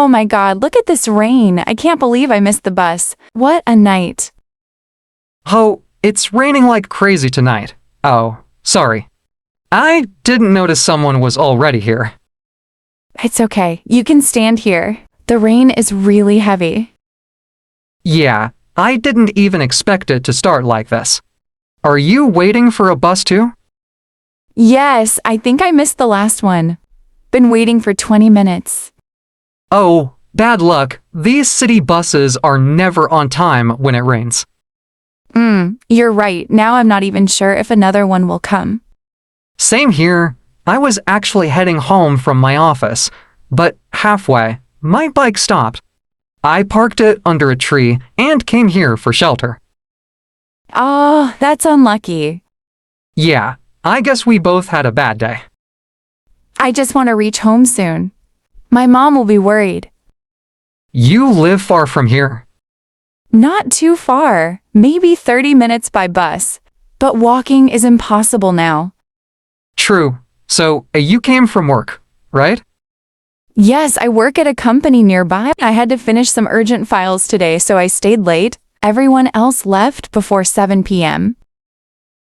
Oh my God, look at this rain. I can't believe I missed the bus. What a night. Oh, it's raining like crazy tonight. Oh, sorry. I didn't notice someone was already here. It's okay. You can stand here. The rain is really heavy. Yeah, I didn't even expect it to start like this. Are you waiting for a bus too? Yes, I think I missed the last one. Been waiting for 20 minutes. Oh, bad luck. These city buses are never on time when it rains. You're right. Now I'm not even sure if another one will come. Same here. I was actually heading home from my office, but halfway, my bike stopped. I parked it under a tree and came here for shelter. Oh, that's unlucky. Yeah, I guess we both had a bad day. I just want to reach home soon. My mom will be worried. You live far from here? Not too far, maybe 30 minutes by bus, but walking is impossible now. True. So, you came from work, right? Yes, I work at a company nearby. I had to finish some urgent files today, so I stayed late. Everyone else left before 7 p.m.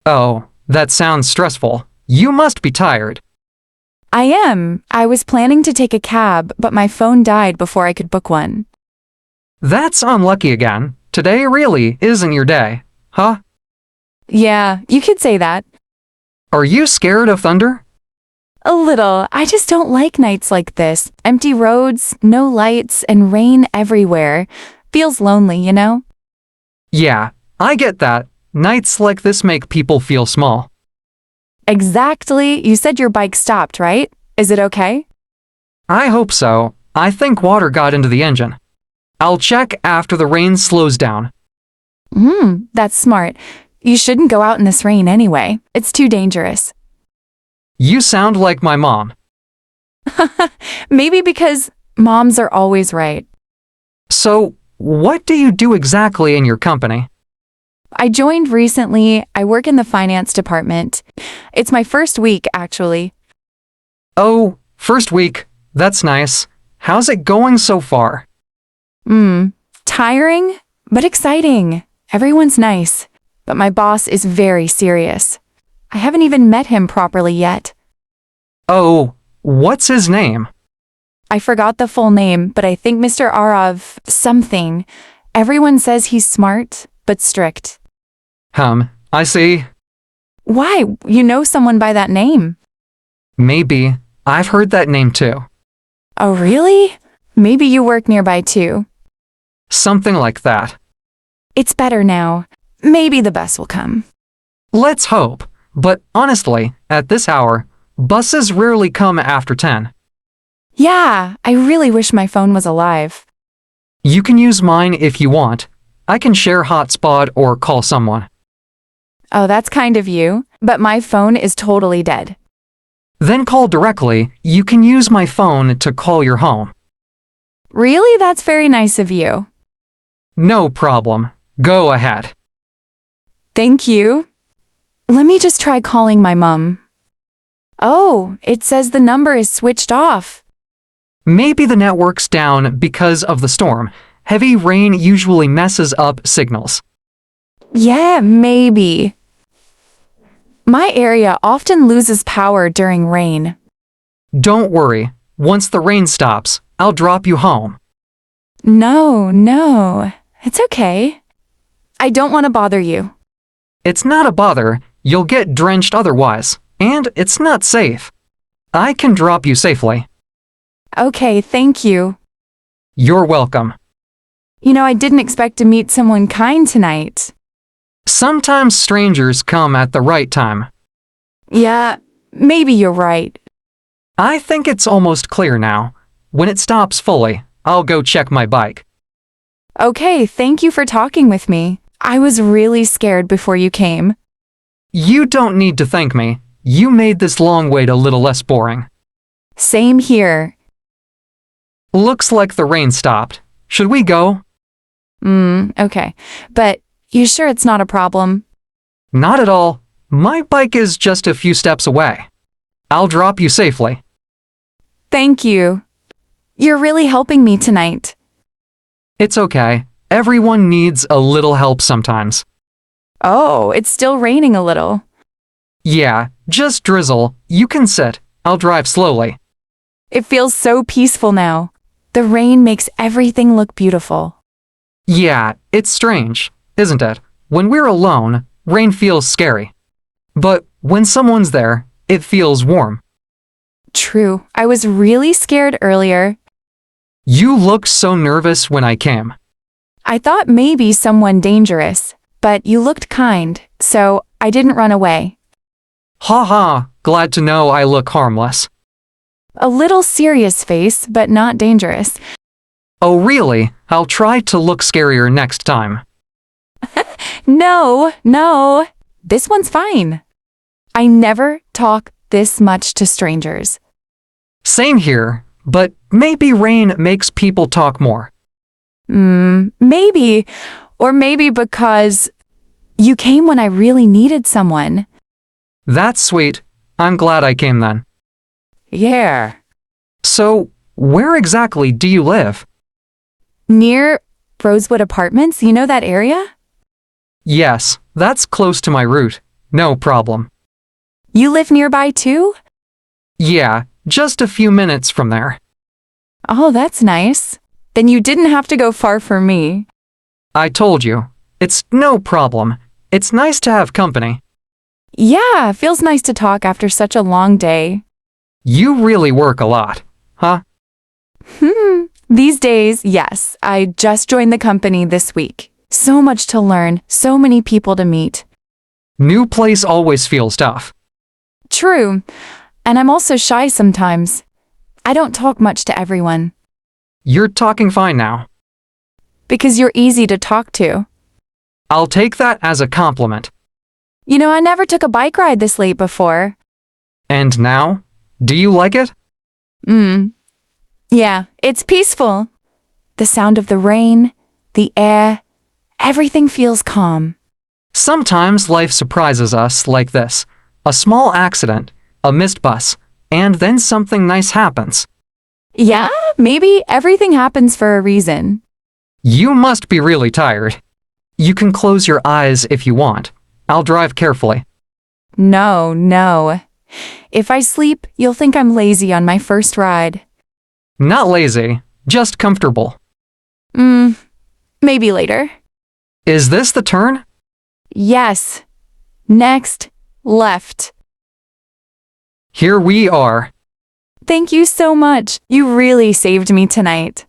Oh, that sounds stressful. You must be tired. I am. I was planning to take a cab, but my phone died before I could book one. That's unlucky again. Today really isn't your day, huh? Yeah, you could say that. Are you scared of thunder? A little. I just don't like nights like this. Empty roads, no lights, and rain everywhere. Feels lonely, you know? Yeah, I get that. Nights like this make people feel small. Exactly. You said your bike stopped, right? Is it okay? I hope so. I think water got into the engine. I'll check after the rain slows down. That's smart. You shouldn't go out in this rain anyway. It's too dangerous. You sound like my mom. Maybe because moms are always right. So, what do you do exactly in your company? I joined recently. I work in the finance department. It's my first week, actually. Oh, first week. That's nice. How's it going so far? Tiring, but exciting. Everyone's nice, but my boss is very serious. I haven't even met him properly yet. Oh, what's his name? I forgot the full name, but I think Mr. Aarav something. Everyone says he's smart, but strict. I see. Why? You know someone by that name? Maybe. I've heard that name too. Oh, really? Maybe you work nearby too. Something like that. It's better now. Maybe the bus will come. Let's hope. But honestly, at this hour, buses rarely come after 10. Yeah, I really wish my phone was alive. You can use mine if you want. I can share hotspot or call someone. Oh, that's kind of you, but my phone is totally dead. Then call directly. You can use my phone to call your home. Really? That's very nice of you. No problem. Go ahead. Thank you. Let me just try calling my mom. Oh, it says the number is switched off. Maybe the network's down because of the storm. Heavy rain usually messes up signals. Yeah, maybe. My area often loses power during rain. Don't worry. Once the rain stops, I'll drop you home. No, it's okay. I don't want to bother you. It's not a bother. You'll get drenched otherwise, and it's not safe. I can drop you safely. Okay, thank you. You're welcome. You know, I didn't expect to meet someone kind tonight. Sometimes strangers come at the right time. Yeah, maybe you're right. I think it's almost clear now. When it stops fully, I'll go check my bike. Okay, thank you for talking with me. I was really scared before you came. You don't need to thank me. You made this long wait a little less boring. Same here. Looks like the rain stopped. Should we go? Okay. But you sure it's not a problem? Not at all. My bike is just a few steps away. I'll drop you safely. Thank you. You're really helping me tonight. It's okay. Everyone needs a little help sometimes. Oh, it's still raining a little. Yeah, just drizzle. You can sit. I'll drive slowly. It feels so peaceful now. The rain makes everything look beautiful. Yeah, it's strange, isn't it? When we're alone, rain feels scary. But when someone's there, it feels warm. True, I was really scared earlier. You looked so nervous when I came. I thought maybe someone dangerous, but you looked kind, so I didn't run away. Ha ha, glad to know I look harmless. A little serious face, but not dangerous. Oh really? I'll try to look scarier next time. No. This one's fine. I never talk this much to strangers. Same here, but maybe rain makes people talk more. Maybe. Or maybe because you came when I really needed someone. That's sweet. I'm glad I came then. Yeah. So, where exactly do you live? Near Rosewood Apartments, you know that area? Yes, that's close to my route. No problem. You live nearby too? Yeah, just a few minutes from there. Oh, that's nice. Then you didn't have to go far for me. I told you. It's no problem. It's nice to have company. Yeah, feels nice to talk after such a long day. You really work a lot, huh? These days, yes. I just joined the company this week. So much to learn, so many people to meet. New place always feels tough. True. And I'm also shy sometimes. I don't talk much to everyone. You're talking fine now. Because you're easy to talk to. I'll take that as a compliment. You know, I never took a bike ride this late before. And now? Do you like it? Yeah, it's peaceful. The sound of the rain, the air, everything feels calm. Sometimes life surprises us like this. A small accident, a missed bus, and then something nice happens. Yeah, maybe everything happens for a reason. You must be really tired. You can close your eyes if you want. I'll drive carefully. No. If I sleep, you'll think I'm lazy on my first ride. Not lazy, just comfortable. Maybe later. Is this the turn? Yes. Next, left. Here we are. Thank you so much. You really saved me tonight.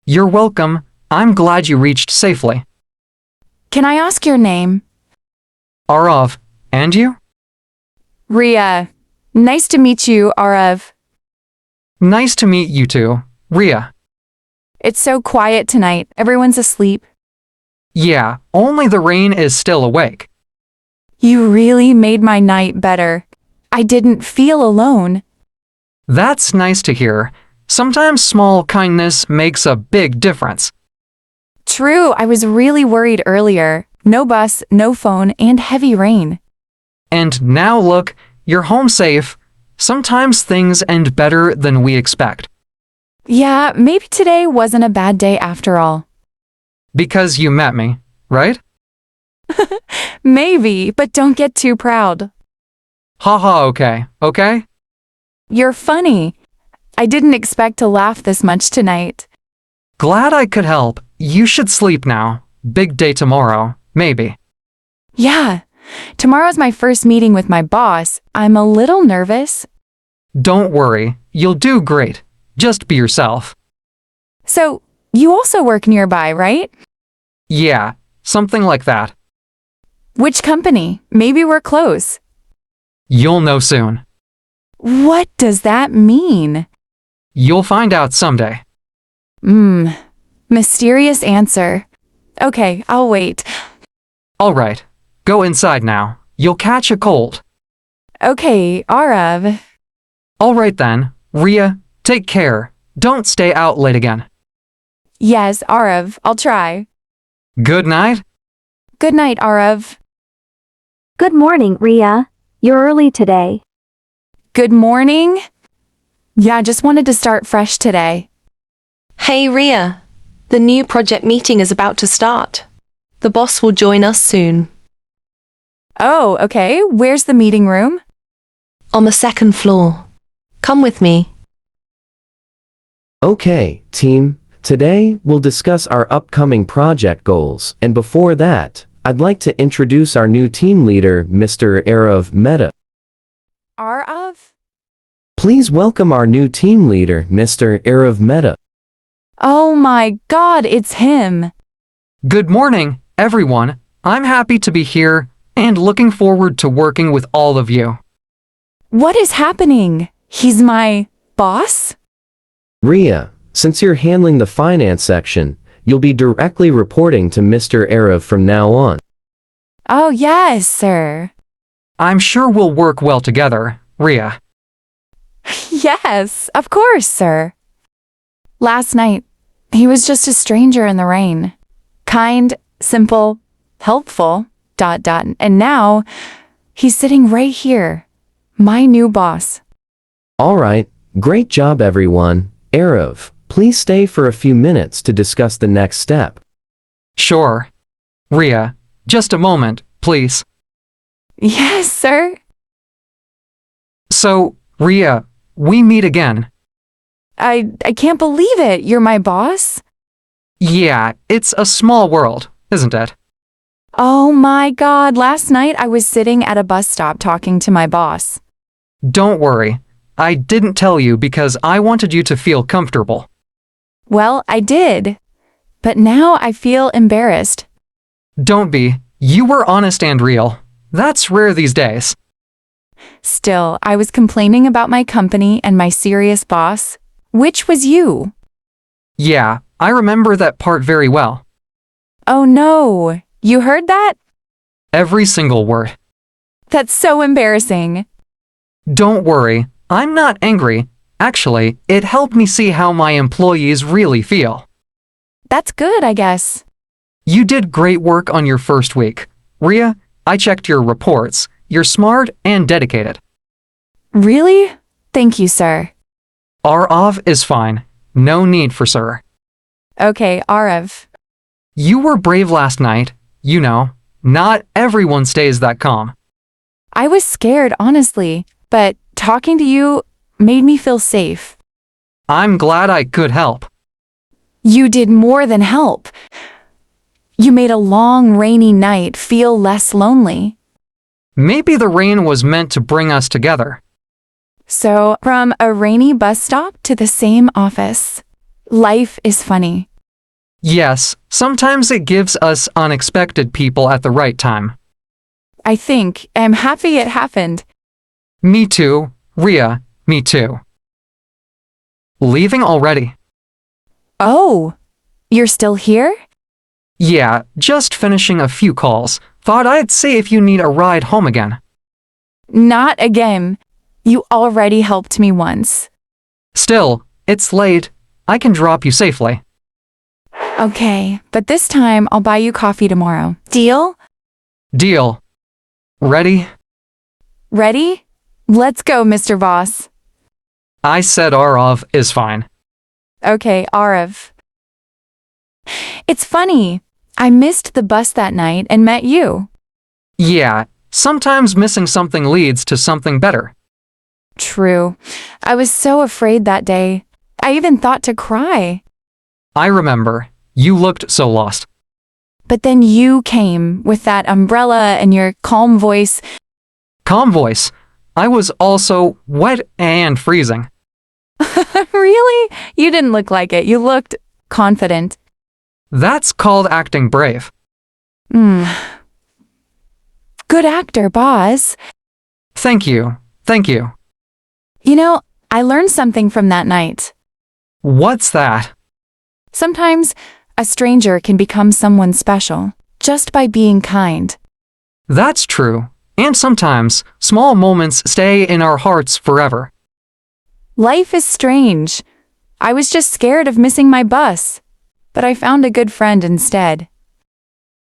You're welcome. I'm glad you reached safely. Can I ask your name? Aarav, and you? Rhea. Nice to meet you, Aarav. Nice to meet you too, Rhea. It's so quiet tonight. Everyone's asleep. Yeah, only the rain is still awake. You really made my night better. I didn't feel alone. That's nice to hear. Sometimes small kindness makes a big difference. True, I was really worried earlier. No bus, no phone, and heavy rain. And now look, you're home safe. Sometimes things end better than we expect. Yeah, maybe today wasn't a bad day after all. Because you met me, right? Maybe, but don't get too proud. Haha, okay? You're funny. I didn't expect to laugh this much tonight. Glad I could help. You should sleep now. Big day tomorrow, maybe. Yeah, tomorrow's my first meeting with my boss. I'm a little nervous. Don't worry, you'll do great. Just be yourself. So, you also work nearby, right? Yeah, something like that. Which company? Maybe we're close. You'll know soon. What does that mean? You'll find out someday. Mysterious answer. Okay, I'll wait. All right, go inside now. You'll catch a cold. Okay, Aarav. All right then, Rhea, take care. Don't stay out late again. Yes, Aarav, I'll try. Good night. Good night, Aarav. Good morning, Rhea. You're early today. Good morning. Yeah, just wanted to start fresh today. Hey Rhea, the new project meeting is about to start. The boss will join us soon. Oh, okay. Where's the meeting room? On the second floor. Come with me. Okay, team. Today, we'll discuss our upcoming project goals, and before that, I'd like to introduce our new team leader, Mr. Aarav Mehta. Aarav? Please welcome our new team leader, Mr. Aarav Mehta. Oh my God, it's him. Good morning, everyone. I'm happy to be here and looking forward to working with all of you. What is happening? He's my boss? Rhea, since you're handling the finance section, you'll be directly reporting to Mr. Aarav from now on. Oh, yes, sir. I'm sure we'll work well together, Rhea. Yes, of course, sir. Last night, he was just a stranger in the rain. Kind, simple, helpful, ... And now, he's sitting right here. My new boss. Alright, great job everyone. Aarav, please stay for a few minutes to discuss the next step. Sure. Rhea, just a moment, please. Yes, sir. So, Rhea, we meet again. I can't believe it. You're my boss? Yeah, it's a small world, isn't it? Oh my God, last night I was sitting at a bus stop talking to my boss. Don't worry. I didn't tell you because I wanted you to feel comfortable. Well, I did. But now I feel embarrassed. Don't be. You were honest and real. That's rare these days. Still, I was complaining about my company and my serious boss, which was you. Yeah, I remember that part very well. Oh no, you heard that? Every single word. That's so embarrassing. Don't worry. I'm not angry. Actually, it helped me see how my employees really feel. That's good, I guess. You did great work on your first week. Rhea, I checked your reports. You're smart and dedicated. Really? Thank you, sir. Aarav is fine. No need for sir. Okay, Aarav. You were brave last night. You know, not everyone stays that calm. I was scared, honestly, but talking to you made me feel safe. I'm glad I could help. You did more than help. You made a long, rainy night feel less lonely. Maybe the rain was meant to bring us together. So, from a rainy bus stop to the same office. Life is funny. Yes, sometimes it gives us unexpected people at the right time. I think I'm happy it happened. Me too, Rhea, me too. Leaving already? Oh, you're still here? Yeah, just finishing a few calls. Thought I'd see if you need a ride home again. Not again. You already helped me once. Still, it's late. I can drop you safely. Okay, but this time I'll buy you coffee tomorrow. Deal? Deal. Ready? Ready? Let's go, Mr. Boss. I said Aarav is fine. Okay, Aarav. It's funny. I missed the bus that night and met you. Yeah, sometimes missing something leads to something better. True. I was so afraid that day. I even thought to cry. I remember. You looked so lost. But then you came with that umbrella and your calm voice. Calm voice. I was also wet and freezing. Really? You didn't look like it. You looked confident. That's called acting brave. Good actor, boss. Thank you. Thank you. You know, I learned something from that night. What's that? Sometimes a stranger can become someone special just by being kind. That's true. And sometimes, small moments stay in our hearts forever. Life is strange. I was just scared of missing my bus, but I found a good friend instead.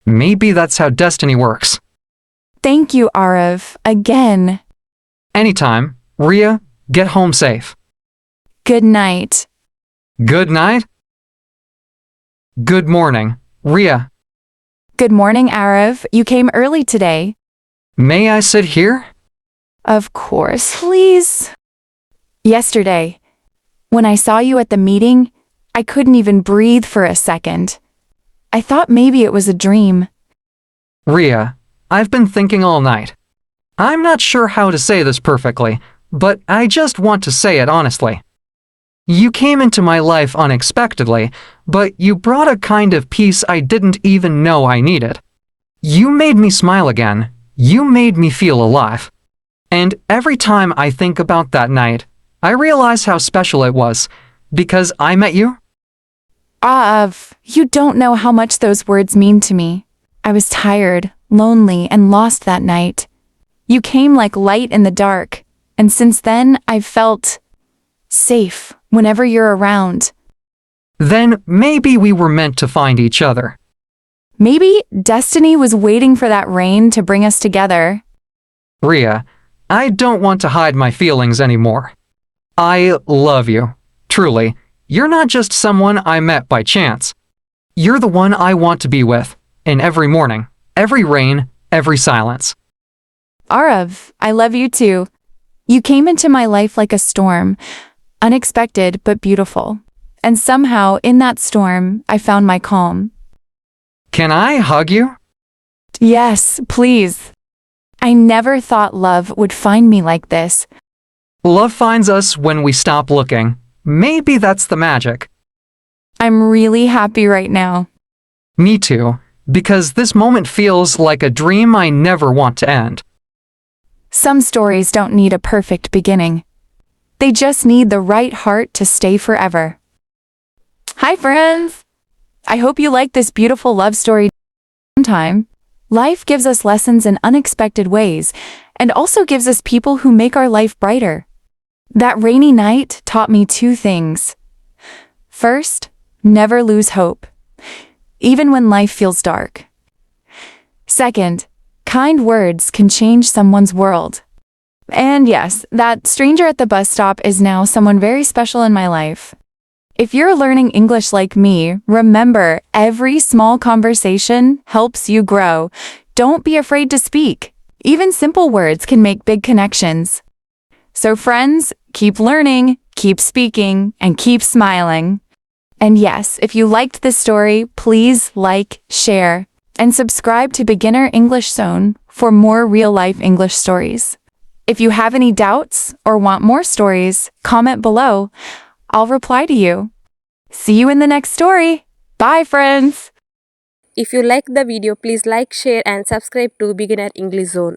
Maybe that's how destiny works. Thank you, Aarav, again. Anytime. Rhea, get home safe. Good night. Good night. Good morning, Rhea. Good morning, Aarav. You came early today. May I sit here? Of course, please. Yesterday, when I saw you at the meeting, I couldn't even breathe for a second. I thought maybe it was a dream. Rhea, I've been thinking all night. I'm not sure how to say this perfectly, but I just want to say it honestly. You came into my life unexpectedly, but you brought a kind of peace I didn't even know I needed. You made me smile again. You made me feel alive. And every time I think about that night, I realize how special it was, because I met you. Aarav, you don't know how much those words mean to me. I was tired, lonely, and lost that night. You came like light in the dark, and since then I've felt safe whenever you're around. Then maybe we were meant to find each other. Maybe destiny was waiting for that rain to bring us together. Rhea, I don't want to hide my feelings anymore. I love you. Truly, you're not just someone I met by chance. You're the one I want to be with, in every morning, every rain, every silence. Aarav, I love you too. You came into my life like a storm, unexpected but beautiful. And somehow, in that storm, I found my calm. Can I hug you? Yes, please. I never thought love would find me like this. Love finds us when we stop looking. Maybe that's the magic. I'm really happy right now. Me too, because this moment feels like a dream I never want to end. Some stories don't need a perfect beginning. They just need the right heart to stay forever. Hi, friends! I hope you like this beautiful love story. Sometime, life gives us lessons in unexpected ways and also gives us people who make our life brighter. That rainy night taught me two things. First, never lose hope, even when life feels dark. Second, kind words can change someone's world. And yes, that stranger at the bus stop is now someone very special in my life. If you're learning English like me, remember, every small conversation helps you grow. Don't be afraid to speak. Even simple words can make big connections. So friends, keep learning, keep speaking, and keep smiling. And yes, if you liked this story, please like, share, and subscribe to Beginner English Zone for more real-life English stories. If you have any doubts or want more stories, comment below. I'll reply to you. See you in the next story. Bye, friends! If you like the video, please like, share and subscribe to Beginner English Zone.